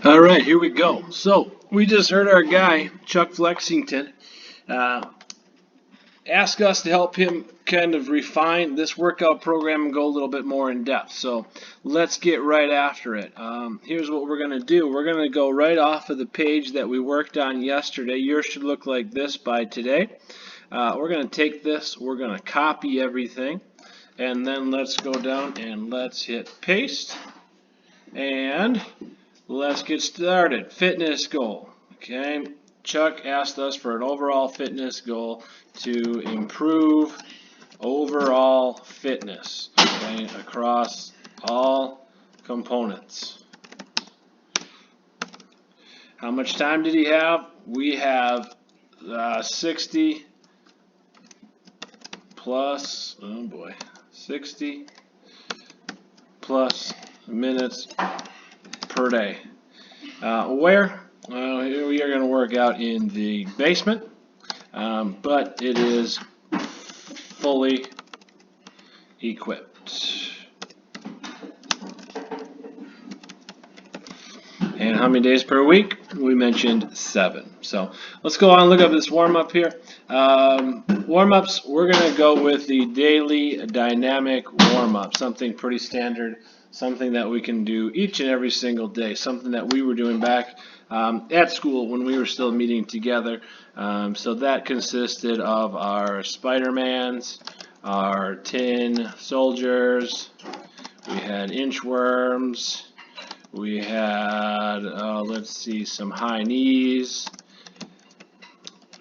All right, here we go. So we just heard our guy Chuck Flexington uh, ask us to help him kind of refine this workout program and go a little bit more in depth. So let's get right after it. Here's what we're going to do. We're going to go right off of the page that we worked on yesterday. Yours should look like this by today. We're going to take this. We're going to copy everything, and then let's go down and let's hit paste. And let's get started. Fitness goal. Okay. Chuck asked us for an overall fitness goal to improve overall fitness, okay, across all components. How much time did he have? We have 60 plus, oh boy, 60 plus minutes per day. Where? Here we are going to work out in the basement, but it is fully equipped. And how many days per week? We mentioned 7. So let's go on and look up this warm-up here. Warm-ups, we're going to go with the daily dynamic warm-up, something pretty standard, something that we can do each and every single day, something that we were doing back at school when we were still meeting together. So that consisted of our Spider-Mans, our tin soldiers, we had inchworms, we had, let's see, some high knees,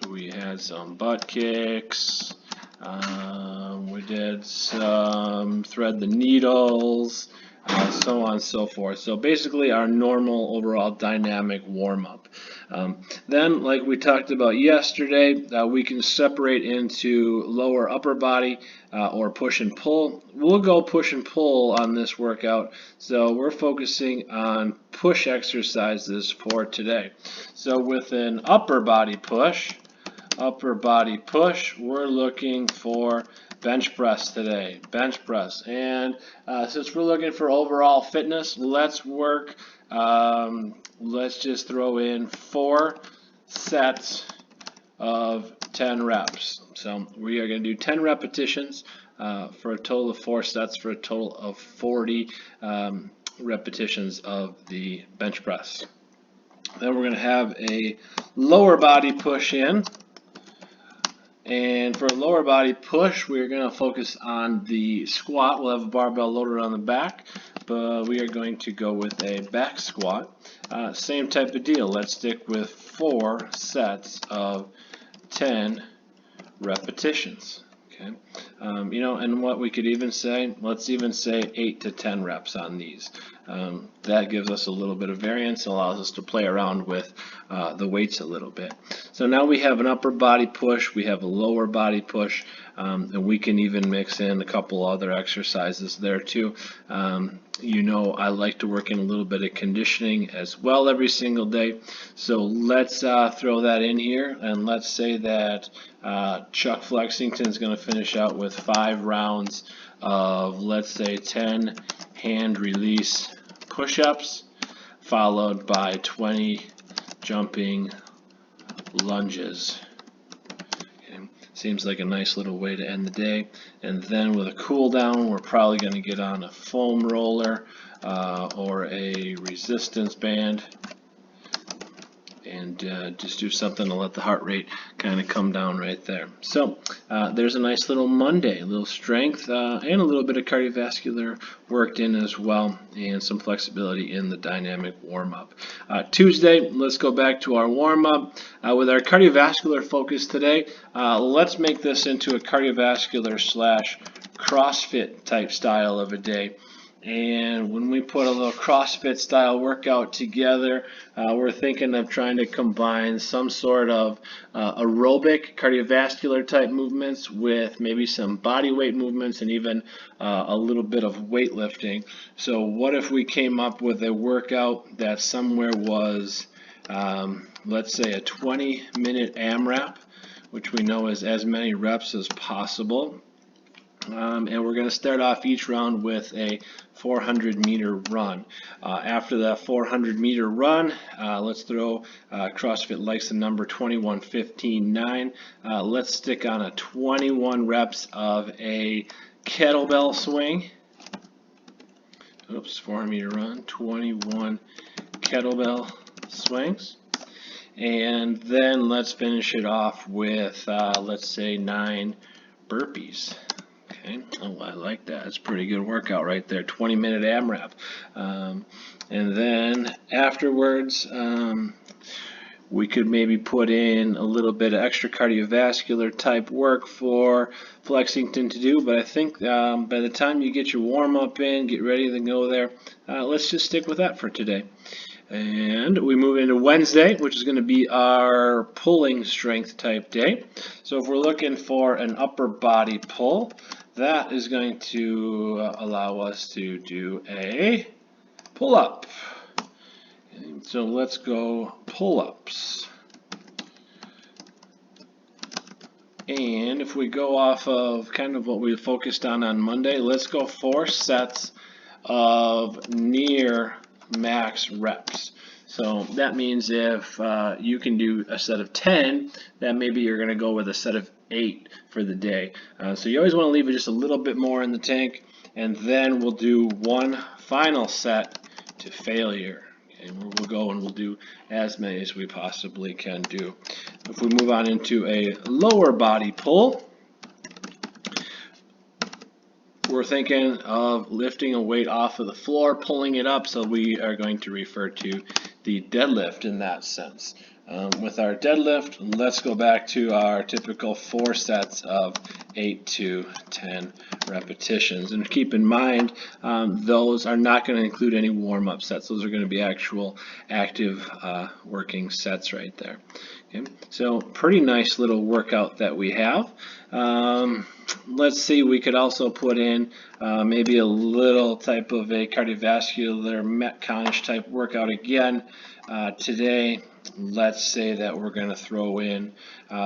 we had some butt kicks, we did some thread the needles, so on and so forth. So basically our normal overall dynamic warm-up. Then, like we talked about yesterday, we can separate into lower upper body or push and pull. We'll go push and pull on this workout, so we're focusing on push exercises for today. So with an upper body push, we're looking for bench press today, bench press. And since we're looking for overall fitness, let's work, let's just throw in 4 sets of 10 reps. So we are going to do 10 repetitions for a total of 4 sets for a total of 40 repetitions of the bench press. Then we're going to have a lower body push in. And for a lower body push, we're going to focus on the squat. We'll have a barbell loaded on the back, but we are going to go with a back squat. Same type of deal. Let's stick with 4 sets of 10 repetitions. Okay. And what we could even say, let's even say 8 to 10 reps on these. That gives us a little bit of variance, allows us to play around with the weights a little bit. So now we have an upper body push, we have a lower body push, and we can even mix in a couple other exercises there too. I like to work in a little bit of conditioning as well every single day. So let's throw that in here, and let's say that Chuck Flexington is going to finish out with 5 rounds of, let's say, 10 hand release push-ups, followed by 20 jumping lunges. Okay. Seems like a nice little way to end the day. And then with a cool down, we're probably going to get on a foam roller or a resistance band, and just do something to let the heart rate kind of come down right there. So there's a nice little Monday, a little strength and a little bit of cardiovascular worked in as well, and some flexibility in the dynamic warm-up. Tuesday, let's go back to our warm-up. With our cardiovascular focus today, let's make this into a cardiovascular / CrossFit type style of a day. And when we put a little CrossFit style workout together, we're thinking of trying to combine some sort of aerobic cardiovascular type movements with maybe some body weight movements and even a little bit of weightlifting. So what if we came up with a workout that somewhere was, let's say, a 20-minute AMRAP, which we know is as many reps as possible. And we're going to start off each round with a 400-meter run. After that 400-meter run, let's throw CrossFit likes the number 21-15-9. Let's stick on a 21 reps of a kettlebell swing. Oops, 400-meter run, 21 kettlebell swings. And then let's finish it off with, let's say, 9 burpees. Okay, oh, I like that. It's a pretty good workout right there. 20-minute AMRAP. And then afterwards, we could maybe put in a little bit of extra cardiovascular type work for Flexington to do. But I think by the time you get your warm-up in, get ready to go there, let's just stick with that for today. And we move into Wednesday, which is going to be our pulling strength type day. So if we're looking for an upper body pull, that is going to allow us to do a pull-up. So let's go pull-ups. And if we go off of kind of what we focused on Monday, let's go 4 sets of near max reps. So that means if you can do a set of 10, then maybe you're going to go with a set of 8 for the day. So you always want to leave it just a little bit more in the tank, and then we'll do one final set to failure. And we'll go and we'll do as many as we possibly can do. If we move on into a lower body pull, we're thinking of lifting a weight off of the floor, pulling it up, so we are going to refer to the deadlift in that sense. With our deadlift, let's go back to our typical 4 sets of 8 to 10 repetitions. And keep in mind, those are not going to include any warm-up sets. Those are going to be actual active working sets right there. Okay. So pretty nice little workout that we have. Let's see, we could also put in maybe a little type of a cardiovascular Metconish type workout again today. Let's say that we're going to throw in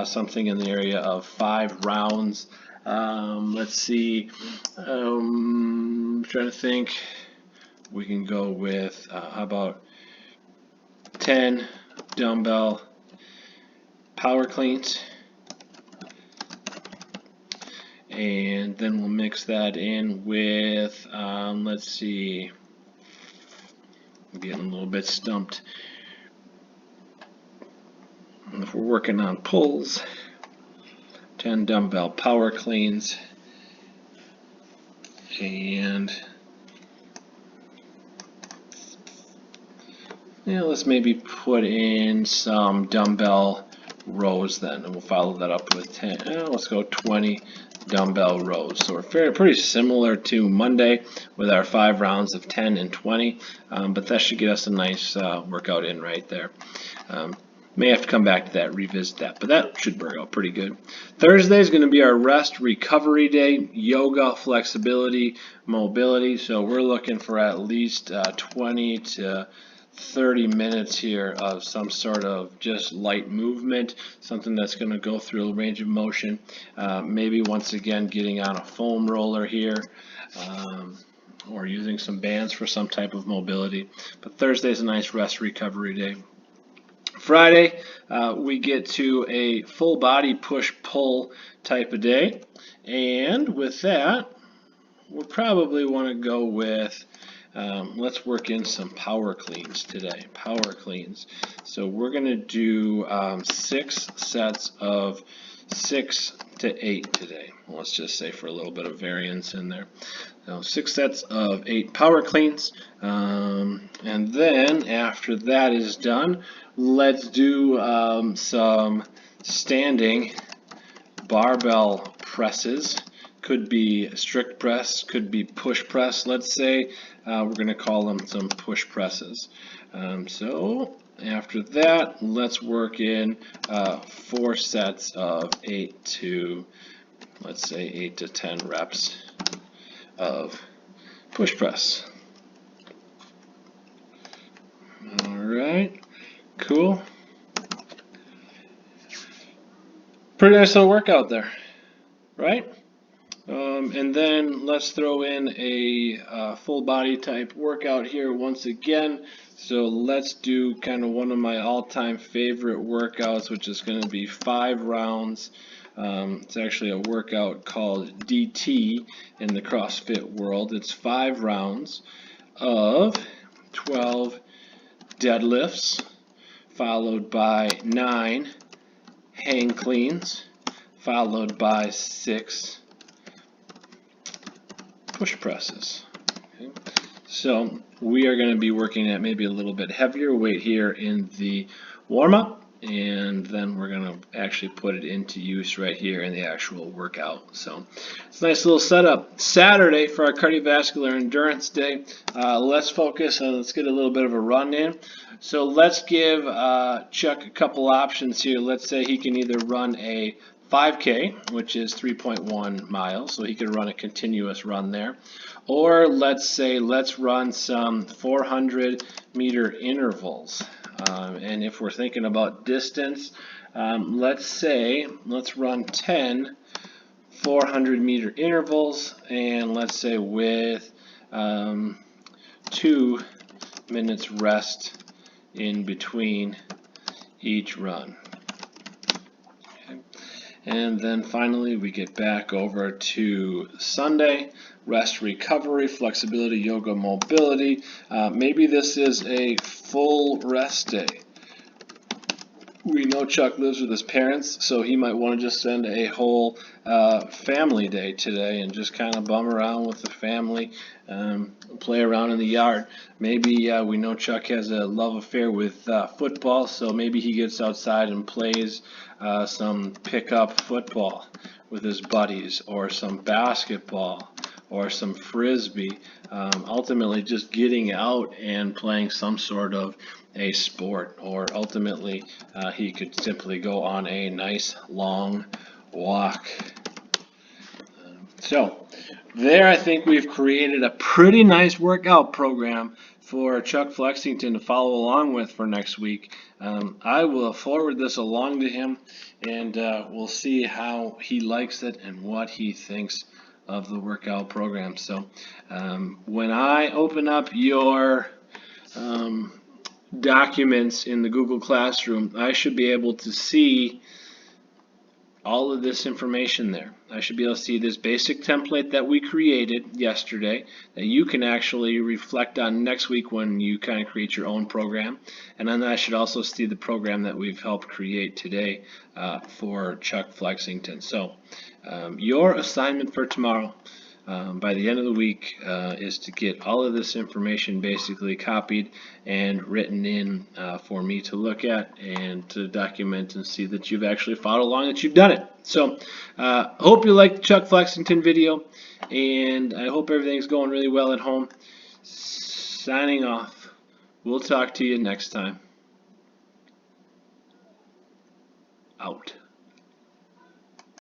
something in the area of 5 rounds. Let's see, I'm trying to think. We can go with, how about 10 dumbbell power cleans. And then we'll mix that in with, let's see, I'm getting a little bit stumped. If we're working on pulls, 10 dumbbell power cleans, and let's maybe put in some dumbbell rows then, and we'll follow that up with 10. Let's go 20 dumbbell rows. So we're pretty similar to Monday with our 5 rounds of 10 and 20, but that should get us a nice workout in right there. May have to come back to that, revisit that, but that should work out pretty good. Thursday is going to be our rest recovery day, yoga, flexibility, mobility. So we're looking for at least 20 to 30 minutes here of some sort of just light movement, something that's going to go through a range of motion. Maybe once again getting on a foam roller here, or using some bands for some type of mobility. But Thursday is a nice rest recovery day. Friday, we get to a full body push-pull type of day, and with that, we'll probably want to go with, let's work in some power cleans today, power cleans. So we're going to do 6 sets of 6 to 8 today. Let's just say for a little bit of variance in there. So 6 sets of 8 power cleans, and then after that is done, let's do some standing barbell presses. Could be strict press, could be push press, let's say. We're going to call them some push presses. So after that, let's work in 4 sets of 8 to, let's say, 8 to 10 reps of push press. All right, cool. Pretty nice little workout there, right? And then let's throw in a full body type workout here once again. So let's do kind of one of my all-time favorite workouts, which is going to be 5 rounds. It's actually a workout called DT in the CrossFit world. It's 5 rounds of 12 deadlifts, followed by 9 hang cleans, followed by 6 push presses. Okay. So we are going to be working at maybe a little bit heavier weight here in the warm-up, and then we're going to actually put it into use right here in the actual workout. So it's a nice little setup. Saturday for our cardiovascular endurance day, let's focus on, let's get a little bit of a run in. So let's give Chuck a couple options here. Let's say he can either run a 5K, which is 3.1 miles, so he could run a continuous run there. Or let's say let's run some 400-meter intervals. And if we're thinking about distance, let's run 10 400-meter intervals, and let's say with 2 minutes rest in between each run. And then finally we get back over to Sunday, rest, recovery, flexibility, yoga, mobility. Maybe this is a full rest day. We know Chuck lives with his parents, so he might want to just spend a whole family day today and just kind of bum around with the family, play around in the yard. Maybe we know Chuck has a love affair with football, so maybe he gets outside and plays some pickup football with his buddies, or some basketball, or some frisbee. Ultimately just getting out and playing some sort of a sport, or ultimately he could simply go on a nice long walk. So there, I think we've created a pretty nice workout program for Chuck Flexington to follow along with for next week. I will forward this along to him, and we'll see how he likes it and what he thinks of the workout program. So when I open up your documents in the Google Classroom, I should be able to see all of this information there. I should be able to see this basic template that we created yesterday that you can actually reflect on next week when you kind of create your own program. And then I should also see the program that we've helped create today for Chuck Flexington. So your assignment for tomorrow, by the end of the week, is to get all of this information basically copied and written in for me to look at and to document and see that you've actually followed along, that you've done it. So hope you liked the Chuck Flexington video, and I hope everything's going really well at home. Signing off. We'll talk to you next time. Out.